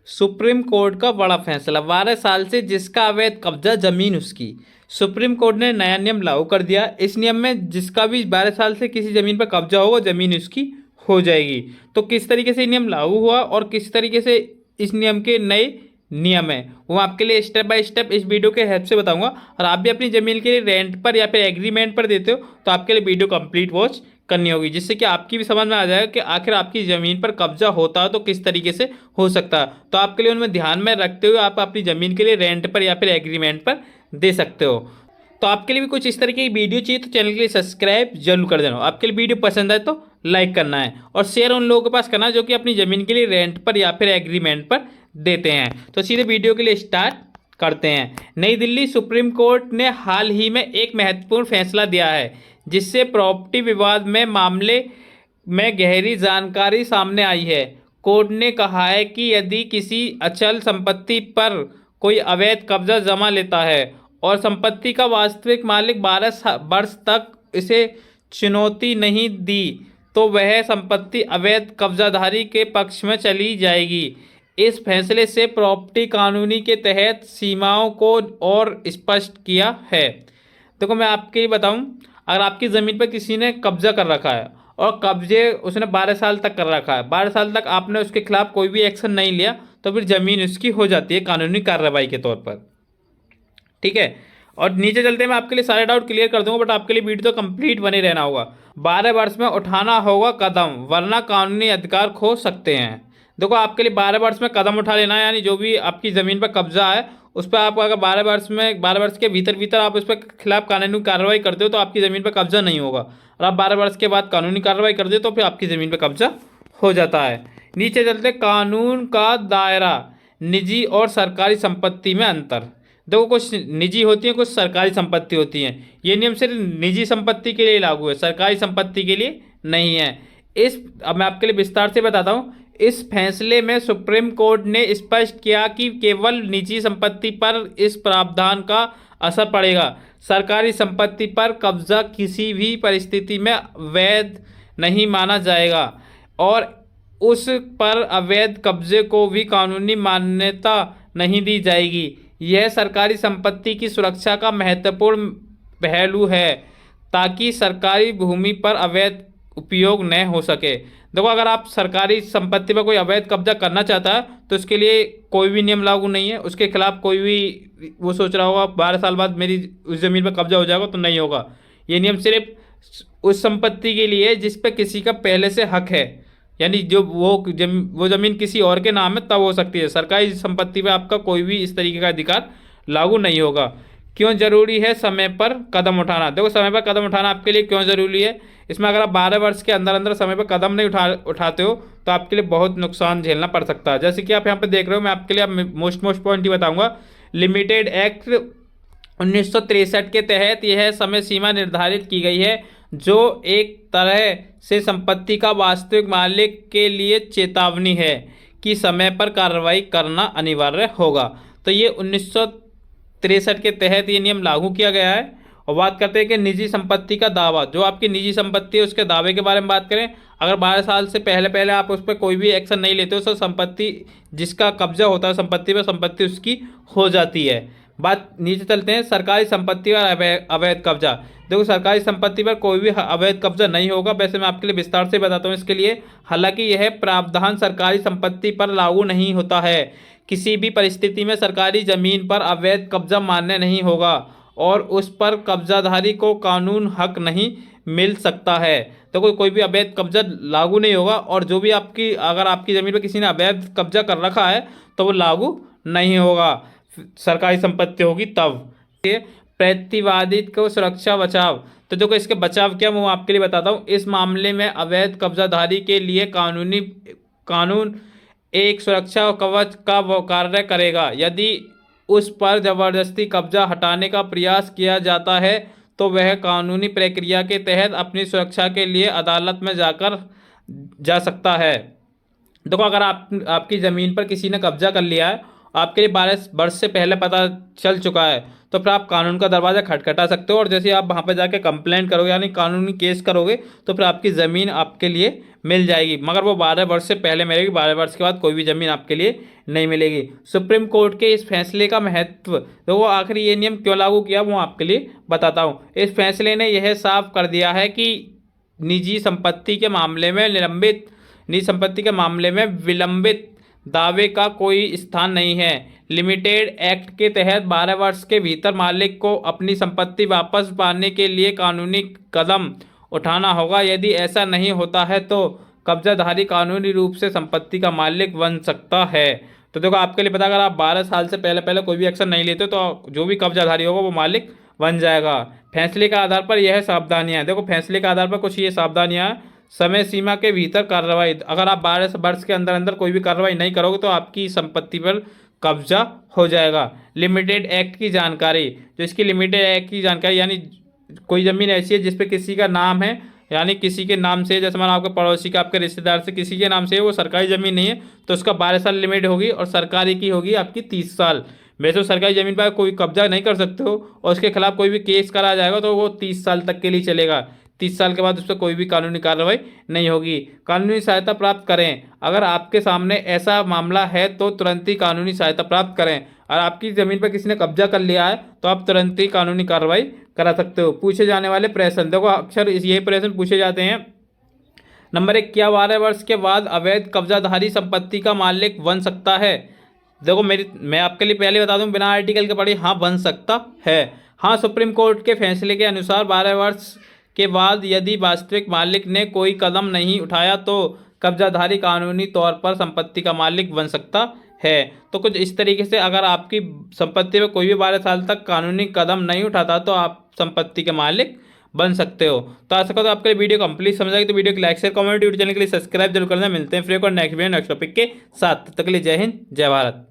Supreme court का बड़ा फैसला, 12 साल से जिसका अवैध कब्जा जमीन उसकी। सुप्रीम कोर्ट ने नया नियम लागू कर दिया। इस नियम में जिसका भी 12 साल से किसी जमीन पर कब्जा होगा जमीन उसकी हो जाएगी। तो किस तरीके से नियम लागू हुआ और किस तरीके से इस नियम के नए नियम है वो आपके लिए स्टेप बाय स्टेप इस वीडियो के हेल्प से बताऊंगा। और आप भी अपनी जमीन के लिए रेंट पर या फिर एग्रीमेंट पर देते हो तो आपके लिए वीडियो कंप्लीट वॉच करनी होगी, जिससे कि आपकी भी समझ में आ जाएगा कि आखिर आपकी ज़मीन पर कब्जा होता है तो किस तरीके से हो सकता है। तो आपके लिए उनमें ध्यान में रखते हुए आप अपनी ज़मीन के लिए रेंट पर या फिर एग्रीमेंट पर दे सकते हो। तो आपके लिए भी कुछ इस तरीके की वीडियो चाहिए तो चैनल के लिए सब्सक्राइब जरूर कर देना। आपके लिए वीडियो पसंद आए तो लाइक करना है और शेयर उन लोगों के पास करना है जो कि अपनी ज़मीन के लिए रेंट पर या फिर एग्रीमेंट पर देते हैं। तो सीधे वीडियो के लिए स्टार्ट करते हैं। नई दिल्ली सुप्रीम कोर्ट ने हाल ही में एक महत्वपूर्ण फैसला दिया है जिससे प्रॉपर्टी विवाद में मामले में गहरी जानकारी सामने आई है। कोर्ट ने कहा है कि यदि किसी अचल संपत्ति पर कोई अवैध कब्जा जमा लेता है और संपत्ति का वास्तविक मालिक 12 वर्ष तक इसे चुनौती नहीं दी तो वह संपत्ति अवैध कब्जाधारी के पक्ष में चली जाएगी। इस फैसले से प्रॉपर्टी कानूनी के तहत सीमाओं को और स्पष्ट किया है। देखो मैं आपके लिए बताऊं, अगर आपकी ज़मीन पर किसी ने कब्जा कर रखा है और कब्जे उसने 12 साल तक कर रखा है, 12 साल तक आपने उसके खिलाफ कोई भी एक्शन नहीं लिया तो फिर ज़मीन उसकी हो जाती है कानूनी कार्रवाई के तौर पर। ठीक है, और नीचे चलते हैं, मैं आपके लिए सारे डाउट क्लियर कर दूंगा, बट आपके लिए वीडियो तो कंप्लीट बने रहना होगा। 12 वर्ष में उठाना होगा कदम वरना कानूनी अधिकार खो सकते हैं। देखो आपके लिए 12 वर्ष में कदम उठा लेना है, यानी जो भी आपकी ज़मीन पर कब्जा है उस पर आप अगर 12 वर्ष के भीतर भीतर आप उस पर खिलाफ कानूनी कार्रवाई करते हो तो आपकी ज़मीन पर कब्जा नहीं होगा, और आप 12 वर्ष के बाद कानूनी कार्रवाई करते हो तो फिर आपकी ज़मीन पर कब्जा हो जाता है। नीचे चलते, कानून का दायरा, निजी और सरकारी संपत्ति में अंतर। देखो कुछ निजी होती हैं, कुछ सरकारी संपत्ति होती हैं। ये नियम सिर्फ निजी संपत्ति के लिए लागू है, सरकारी संपत्ति के लिए नहीं है। अब मैं आपके लिए विस्तार से बताता हूँ। इस फैसले में सुप्रीम कोर्ट ने स्पष्ट किया कि केवल निजी संपत्ति पर इस प्रावधान का असर पड़ेगा। सरकारी संपत्ति पर कब्जा किसी भी परिस्थिति में वैध नहीं माना जाएगा और उस पर अवैध कब्जे को भी कानूनी मान्यता नहीं दी जाएगी। यह सरकारी संपत्ति की सुरक्षा का महत्वपूर्ण पहलू है ताकि सरकारी भूमि पर अवैध उपयोग न हो सके। देखो अगर आप सरकारी संपत्ति पर कोई अवैध कब्जा करना चाहता है तो उसके लिए कोई भी नियम लागू नहीं है, उसके खिलाफ कोई भी वो सोच रहा होगा 12 साल बाद मेरी उस ज़मीन पर कब्जा हो जाएगा, तो नहीं होगा। ये नियम सिर्फ उस संपत्ति के लिए है जिस पर किसी का पहले से हक है, यानी जो वो ज़मीन किसी और के नाम है तब हो सकती है। सरकारी संपत्ति पर आपका कोई भी इस तरीके का अधिकार लागू नहीं होगा। क्यों जरूरी है समय पर कदम उठाना? देखो समय पर कदम उठाना आपके लिए क्यों ज़रूरी है, इसमें अगर आप 12 वर्ष के अंदर अंदर समय पर कदम नहीं उठाते हो तो आपके लिए बहुत नुकसान झेलना पड़ सकता है। जैसे कि आप यहाँ पे देख रहे हो, मैं आपके लिए मोस्ट पॉइंट ही बताऊंगा। लिमिटेड एक्ट 1963 के तहत यह समय सीमा निर्धारित की गई है जो एक तरह से संपत्ति का वास्तविक मालिक के लिए चेतावनी है कि समय पर कार्रवाई करना अनिवार्य होगा। तो ये 1963 के तहत ये नियम लागू किया गया है। और बात करते हैं कि निजी संपत्ति का दावा, जो आपकी निजी संपत्ति है उसके दावे के बारे में बात करें। अगर 12 साल से पहले आप उस पर कोई भी एक्शन नहीं लेते हो तो संपत्ति जिसका कब्जा होता है संपत्ति पर, संपत्ति उसकी हो जाती है। बात नीचे चलते हैं, सरकारी संपत्ति और अवैध कब्जा। देखो सरकारी संपत्ति पर कोई भी अवैध कब्जा नहीं होगा। वैसे मैं आपके लिए विस्तार से बताता हूँ इसके लिए। हालांकि यह प्रावधान सरकारी संपत्ति पर लागू नहीं होता है। किसी भी परिस्थिति में सरकारी जमीन पर अवैध कब्जा मान्य नहीं होगा और उस पर कब्जाधारी को कानून हक नहीं मिल सकता है। तो कोई भी अवैध कब्जा लागू नहीं होगा, और जो भी अगर आपकी ज़मीन पर किसी ने अवैध कब्जा कर रखा है तो वो लागू नहीं होगा, सरकारी संपत्ति होगी तब। प्रतिवादित को सुरक्षा बचाव, तो जो इसके बचाव क्या मैं आपके लिए बताता हूँ। इस मामले में अवैध कब्जाधारी के लिए कानून एक सुरक्षा कवच का कार्य करेगा। यदि उस पर जबरदस्ती कब्जा हटाने का प्रयास किया जाता है तो वह कानूनी प्रक्रिया के तहत अपनी सुरक्षा के लिए अदालत में जा सकता है। देखो अगर आपकी ज़मीन पर किसी ने कब्जा कर लिया है, आपके लिए 12 वर्ष से पहले पता चल चुका है, तो फिर आप कानून का दरवाज़ा खटखटा सकते हो, और जैसे आप वहाँ पर जाके कंप्लेंट करोगे यानी कानूनी केस करोगे तो फिर आपकी ज़मीन आपके लिए मिल जाएगी, मगर वो 12 वर्ष से पहले मिलेगी। 12 वर्ष के बाद कोई भी ज़मीन आपके लिए नहीं मिलेगी। सुप्रीम कोर्ट के इस फैसले का महत्व, तो वो आखिर ये नियम क्यों लागू किया वो आपके लिए बताता हूँ। इस फैसले ने यह साफ कर दिया है कि निजी संपत्ति के मामले में विलंबित दावे का कोई स्थान नहीं है। लिमिटेड एक्ट के तहत 12 वर्ष के भीतर मालिक को अपनी संपत्ति वापस पाने के लिए कानूनी कदम उठाना होगा। यदि ऐसा नहीं होता है तो कब्जाधारी कानूनी रूप से संपत्ति का मालिक बन सकता है। तो देखो आपके लिए पता, अगर आप 12 साल से पहले कोई भी एक्शन नहीं लेते तो जो भी कब्जाधारी होगा वो मालिक बन जाएगा। फैसले के आधार पर यह सावधानियां हैं। देखो फैसले के आधार पर कुछ ये सावधानियां, समय सीमा के भीतर कार्रवाई, अगर आप 12 वर्ष के अंदर अंदर कोई भी कार्रवाई नहीं करोगे तो आपकी संपत्ति पर कब्जा हो जाएगा। लिमिटेड एक्ट की जानकारी, जो इसकी लिमिटेड एक्ट की जानकारी यानी कोई ज़मीन ऐसी है जिसपे किसी का नाम है, यानी किसी के नाम से, जैसे मान आपके पड़ोसी का, आपके रिश्तेदार से किसी के नाम से है, वो सरकारी ज़मीन नहीं है तो उसका 12 साल लिमिट होगी, और सरकारी की होगी आपकी 30 साल। वैसे तो सरकारी ज़मीन पर कोई कब्जा नहीं कर सकते हो, और उसके खिलाफ कोई भी केस करा जाएगा तो वो 30 साल तक के लिए चलेगा। 30 साल के बाद उस पर कोई भी कानूनी कार्रवाई नहीं होगी। कानूनी सहायता प्राप्त करें, अगर आपके सामने ऐसा मामला है तो तुरंत ही कानूनी सहायता प्राप्त करें। और आपकी ज़मीन पर किसी ने कब्जा कर लिया है तो आप तुरंत ही कानूनी कार्रवाई करा सकते हो। पूछे जाने वाले प्रश्न, देखो अक्सर यही प्रश्न पूछे जाते हैं। नंबर 1, क्या 12 वर्ष के बाद अवैध कब्जाधारी संपत्ति का मालिक बन सकता है? देखो मैं आपके लिए पहले बता दूं बिना आर्टिकल के पढ़े, हाँ बन सकता है। हाँ, सुप्रीम कोर्ट के फैसले के अनुसार 12 वर्ष के बाद यदि वास्तविक मालिक ने कोई कदम नहीं उठाया तो कब्जाधारी कानूनी तौर पर संपत्ति का मालिक बन सकता है। तो कुछ इस तरीके से अगर आपकी संपत्ति में कोई भी 12 साल तक कानूनी कदम नहीं उठाता तो आप संपत्ति के मालिक बन सकते हो। तो आशा करता हूं आपके लिए वीडियो कंप्लीट समझ आएगी। तो वीडियो को like share comment YouTube channel के लिए सब्सक्राइब जरूर करना। मिलते हैं फिर एक और नेक्स्ट वीडियो नेक्स्ट टॉपिक के साथ। तब तक के लिए जय हिंद, जय भारत।